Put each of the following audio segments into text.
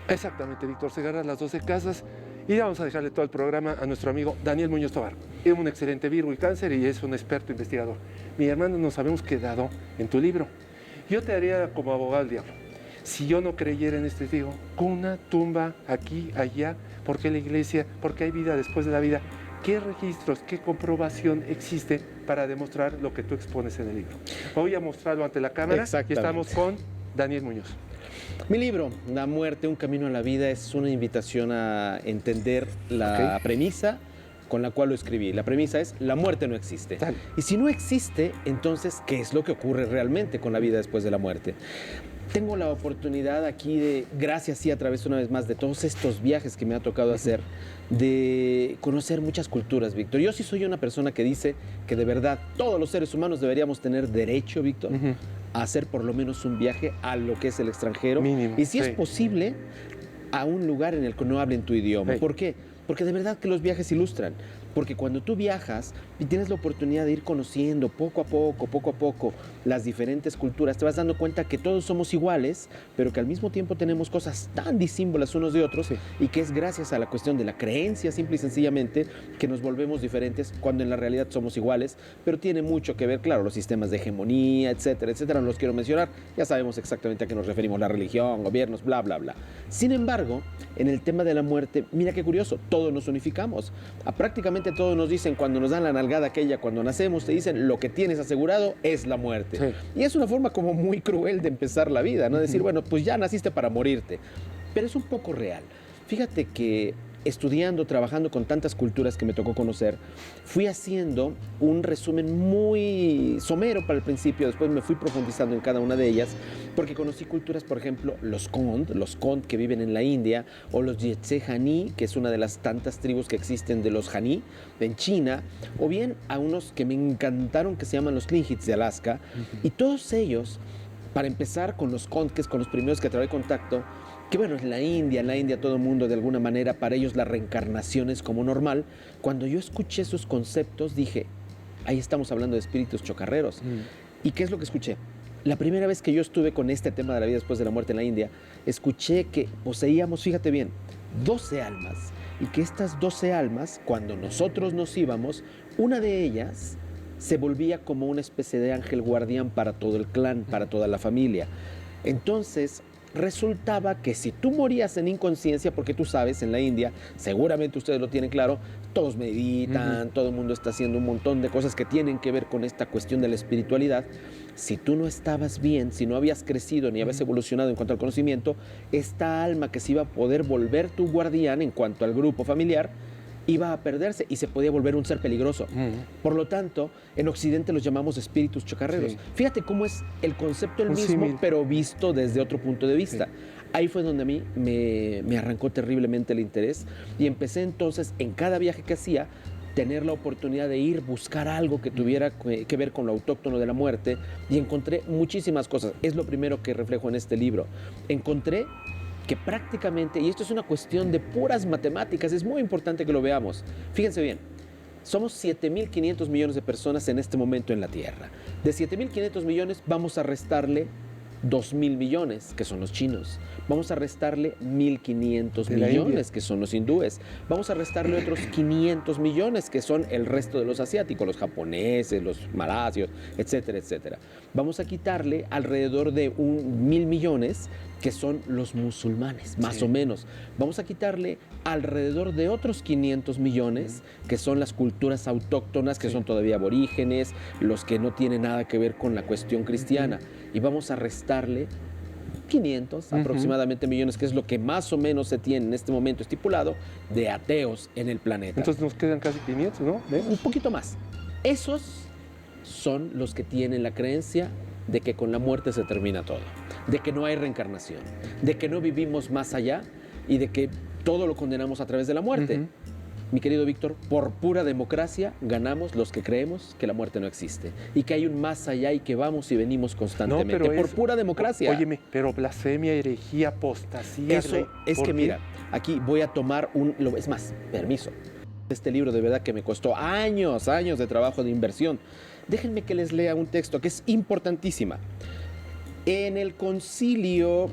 Exactamente, Víctor Segarra, las 12 casas. Y vamos a dejarle todo el programa a nuestro amigo Daniel Muñoz Tobar. Es un excelente Virgo y Cáncer y es un experto investigador. Mi hermano, nos habíamos quedado en tu libro. Yo te haría como abogado del diablo. Si yo no creyera en este, digo, cuna, tumba, aquí, allá, ¿por qué la iglesia? ¿Por qué hay vida después de la vida? ¿Qué registros, qué comprobación existe para demostrar lo que tú expones en el libro? Voy a mostrarlo ante la cámara y estamos con Daniel Muñoz. Mi libro, La muerte, un camino a la vida, es una invitación a entender la premisa con la cual lo escribí. La premisa es, la muerte no existe. Dale. Y si no existe, entonces, ¿qué es lo que ocurre realmente con la vida después de la muerte? Tengo la oportunidad aquí de, gracias sí a través una vez más de todos estos viajes que me ha tocado hacer, de conocer muchas culturas, Víctor. Yo sí soy una persona que dice que de verdad todos los seres humanos deberíamos tener derecho, Víctor, a hacer por lo menos un viaje a lo que es el extranjero. Mínimo, y si es posible, a un lugar en el que no hablen tu idioma. ¿Por qué? Porque de verdad que los viajes ilustran. Porque cuando tú viajas y tienes la oportunidad de ir conociendo poco a poco, las diferentes culturas, te vas dando cuenta que todos somos iguales, pero que al mismo tiempo tenemos cosas tan disímbolas unos de otros y que es gracias a la cuestión de la creencia, simple y sencillamente, que nos volvemos diferentes cuando en la realidad somos iguales, pero tiene mucho que ver, claro, los sistemas de hegemonía, etcétera, etcétera, no los quiero mencionar, ya sabemos exactamente a qué nos referimos, la religión, gobiernos, bla, bla, bla. Sin embargo, en el tema de la muerte, mira qué curioso, todos nos unificamos. Prácticamente todos nos dicen, cuando nos dan la nalgada aquella, cuando nacemos, te dicen, lo que tienes asegurado es la muerte. Y es una forma como muy cruel de empezar la vida, ¿no? Decir, bueno, pues ya naciste para morirte. Pero es un poco real. Fíjate que estudiando, trabajando con tantas culturas que me tocó conocer, fui haciendo un resumen muy somero para el principio, después me fui profundizando en cada una de ellas, porque conocí culturas, por ejemplo, los Kond que viven en la India, o los Yetze Haní, que es una de las tantas tribus que existen de los Haní en China, o bien a unos que me encantaron que se llaman los Tlingits de Alaska, y todos ellos, para empezar con los Kond, que es con los primeros que trae contacto, que bueno, en la India todo el mundo de alguna manera, para ellos la reencarnación es como normal. Cuando yo escuché esos conceptos dije, ahí estamos hablando de espíritus chocarreros. ¿Y qué es lo que escuché? La primera vez que yo estuve con este tema de la vida después de la muerte en la India, escuché que poseíamos, fíjate bien, 12 almas. Y que estas 12 almas, cuando nosotros nos íbamos, una de ellas se volvía como una especie de ángel guardián para todo el clan, para toda la familia. Entonces, resultaba que si tú morías en inconsciencia, porque tú sabes, en la India, seguramente ustedes lo tienen claro, todos meditan, todo el mundo está haciendo un montón de cosas que tienen que ver con esta cuestión de la espiritualidad. Si tú no estabas bien, si no habías crecido ni habías evolucionado en cuanto al conocimiento, esta alma que se iba a poder volver tu guardián en cuanto al grupo familiar, iba a perderse y se podía volver un ser peligroso. Por lo tanto, en Occidente los llamamos espíritus chocarreros. Fíjate cómo es el concepto el mismo, pero visto desde otro punto de vista. Ahí fue donde a mí me arrancó terriblemente el interés y empecé entonces, en cada viaje que hacía, tener la oportunidad de ir, buscar algo que tuviera que ver con lo autóctono de la muerte, y encontré muchísimas cosas. Es lo primero que reflejo en este libro. Encontré que prácticamente, y esto es una cuestión de puras matemáticas, es muy importante que lo veamos. Fíjense bien, somos 7.500 millones de personas en este momento en la Tierra. De 7.500 millones vamos a restarle 2.000 millones, que son los chinos. Vamos a restarle 1.500 millones, que son los hindúes. Vamos a restarle otros 500 millones, que son el resto de los asiáticos, los japoneses, los malasios, etcétera, etcétera. Vamos a quitarle alrededor de 1.000 millones, que son los musulmanes, más o menos. Vamos a quitarle alrededor de otros 500 millones, que son las culturas autóctonas, que son todavía aborígenes, los que no tienen nada que ver con la cuestión cristiana. Y vamos a restarle 500 aproximadamente millones, que es lo que más o menos se tiene en este momento estipulado de ateos en el planeta. Entonces nos quedan casi 500, ¿no? Un poquito más. Esos son los que tienen la creencia de que con la muerte se termina todo, de que no hay reencarnación, de que no vivimos más allá y de que todo lo condenamos a través de la muerte. Mi querido Víctor, por pura democracia ganamos los que creemos que la muerte no existe y que hay un más allá y que vamos y venimos constantemente. No, por pura democracia. Óyeme, pero blasfemia, herejía, apostasía. Eso es que mira, aquí voy a tomar es más, permiso. Este libro de verdad que me costó años de trabajo, de inversión. Déjenme que les lea un texto que es importantísima. En el concilio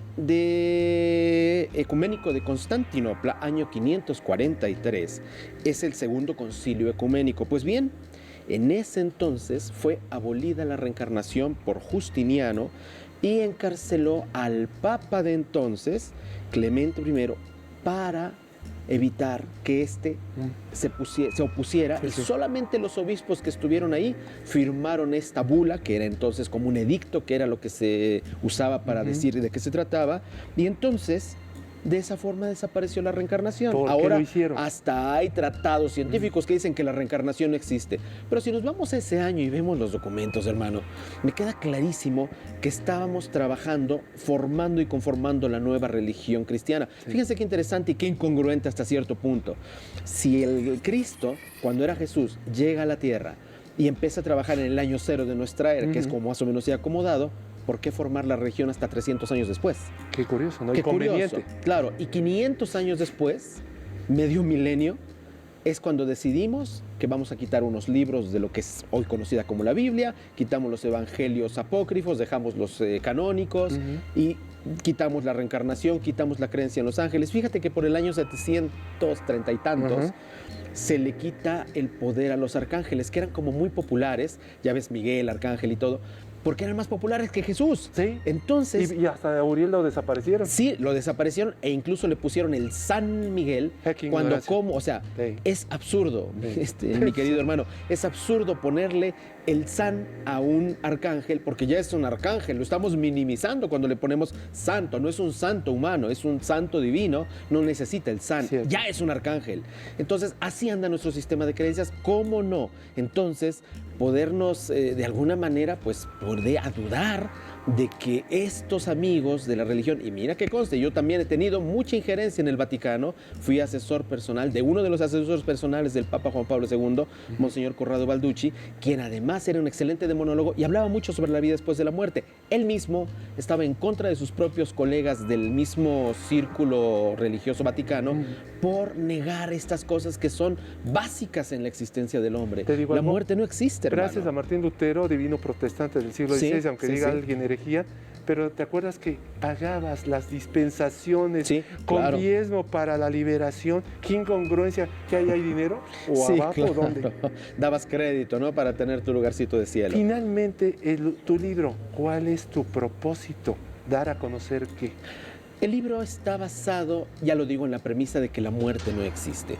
ecuménico de Constantinopla, año 543, es el segundo concilio ecuménico. Pues bien, en ese entonces fue abolida la reencarnación por Justiniano y encarceló al Papa de entonces, Clemente I, para evitar que éste se opusiera, y solamente los obispos que estuvieron ahí firmaron esta bula, que era entonces como un edicto, que era lo que se usaba para decir de qué se trataba, y entonces de esa forma desapareció la reencarnación. ¿Por qué Ahora lo hicieron? hasta hay tratados científicos que dicen que la reencarnación no existe. Pero si nos vamos a ese año y vemos los documentos, hermano, me queda clarísimo que estábamos trabajando, formando y conformando la nueva religión cristiana. Sí. Fíjense qué interesante y qué incongruente hasta cierto punto. Si el Cristo, cuando era Jesús, llega a la tierra y empieza a trabajar en el año 0 de nuestra era, que es como más o menos se ha acomodado, ¿por qué formar la religión hasta 300 años después? Qué curioso, ¿no? Qué conveniente. Curioso. Claro, y 500 años después, medio milenio, es cuando decidimos que vamos a quitar unos libros de lo que es hoy conocida como la Biblia, quitamos los evangelios apócrifos, dejamos los canónicos y quitamos la reencarnación, quitamos la creencia en los ángeles. Fíjate que por el año 730 y tantos se le quita el poder a los arcángeles, que eran como muy populares, ya ves Miguel, arcángel y todo, porque eran más populares que Jesús. Sí. Entonces... Y hasta a Uriel lo desaparecieron. Sí, lo desaparecieron e incluso le pusieron el San Miguel. Cuando como, o sea, es absurdo, mi querido hermano, es absurdo ponerle el San a un arcángel, porque ya es un arcángel, lo estamos minimizando cuando le ponemos santo, no es un santo humano, es un santo divino, no necesita el San, ya es un arcángel. Entonces, así anda nuestro sistema de creencias, ¿cómo no? Entonces, podernos de alguna manera, pues, poder dudar de que estos amigos de la religión, y mira que conste, yo también he tenido mucha injerencia en el Vaticano, fui asesor personal de uno de los asesores personales del Papa Juan Pablo II, Monseñor Corrado Balducci, quien además era un excelente demonólogo y hablaba mucho sobre la vida después de la muerte. Él mismo estaba en contra de sus propios colegas del mismo círculo religioso vaticano por negar estas cosas que son básicas en la existencia del hombre. La muerte no existe, hermano. Gracias a Martín Lutero, divino protestante del siglo XVI, aunque diga alguien herejía, pero ¿te acuerdas que pagabas las dispensaciones con diezmo para la liberación? ¿Qué incongruencia? ¿Que ahí hay dinero? ¿O abajo? ¿Dónde? Dabas crédito, ¿no? Para tener tu lugarcito de cielo. Finalmente, tu libro, ¿cuál es tu propósito? Dar a conocer qué. El libro está basado, ya lo digo, en la premisa de que la muerte no existe.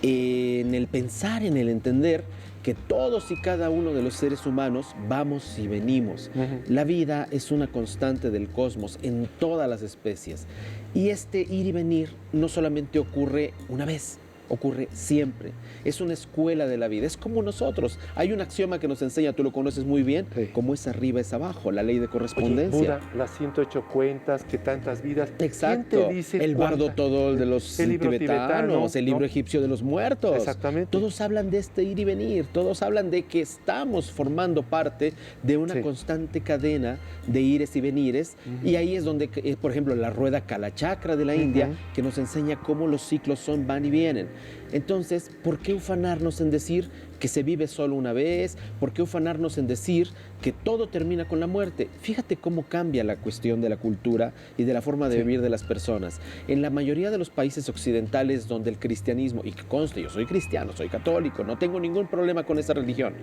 En el pensar, en el entender que todos y cada uno de los seres humanos vamos y venimos. La vida es una constante del cosmos en todas las especies. Y este ir y venir no solamente ocurre una vez, ocurre siempre. Es una escuela de la vida, es como nosotros. Hay un axioma que nos enseña, tú lo conoces muy bien, como es arriba es abajo, la ley de correspondencia. Oye, Buda, las 108 cuentas, que tantas vidas. Exacto. ¿Quién te dice el bardo todo de los tibetanos, el libro egipcio de los muertos. Exactamente. Todos hablan de este ir y venir, todos hablan de que estamos formando parte de una constante cadena de ires y venires. Y ahí es donde, por ejemplo, la rueda Kalachakra de la India, que nos enseña cómo los ciclos van y vienen. Entonces, ¿por qué ufanarnos en decir que se vive solo una vez? ¿Por qué ufanarnos en decir que todo termina con la muerte? Fíjate cómo cambia la cuestión de la cultura y de la forma de vivir de las personas. En la mayoría de los países occidentales donde el cristianismo, y que conste, yo soy cristiano, soy católico, no tengo ningún problema con esa religión,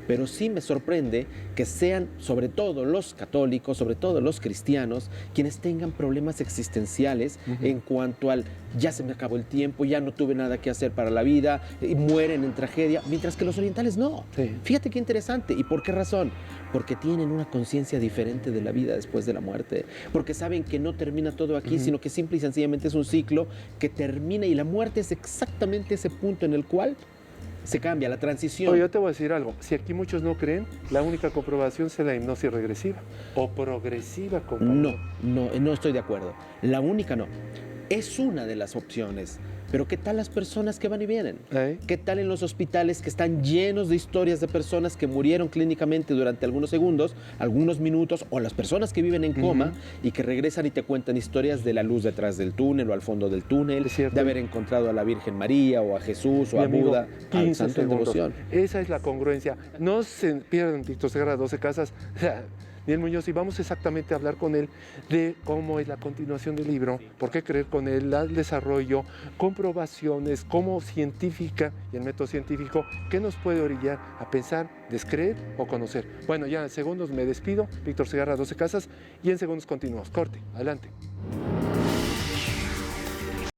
pero sí me sorprende que sean sobre todo los católicos, sobre todo los cristianos, quienes tengan problemas existenciales en cuanto al ya se me acabó el tiempo, ya no tuve nada que hacer para la vida, y mueren en tragedia, mientras que los orientales no. Fíjate qué interesante. ¿Y por qué razón? Porque tienen una conciencia diferente de la vida después de la muerte, porque saben que no termina todo aquí, sino que simple y sencillamente es un ciclo que termina, y la muerte es exactamente ese punto en el cual se cambia, la transición. Oye, yo te voy a decir algo. Si aquí muchos no creen, la única comprobación es la hipnosis regresiva o progresiva. No estoy de acuerdo. La única no. Es una de las opciones. Pero ¿qué tal las personas que van y vienen? ¿Qué tal en los hospitales que están llenos de historias de personas que murieron clínicamente durante algunos segundos, algunos minutos, o las personas que viven en coma y que regresan y te cuentan historias de la luz detrás del túnel o al fondo del túnel, de haber encontrado a la Virgen María o a Jesús o a Buda, al santo en devoción? Esa es la congruencia. No se pierdan Víctor Segarra 12 Casas. Daniel Muñoz, y vamos exactamente a hablar con él de cómo es la continuación del libro, por qué creer con él, el desarrollo, comprobaciones, cómo científica y el método científico, qué nos puede orillar a pensar, descreer o conocer. Bueno, ya en segundos me despido, Víctor Segarra, 12 Casas, y en segundos continuamos. Corte, adelante.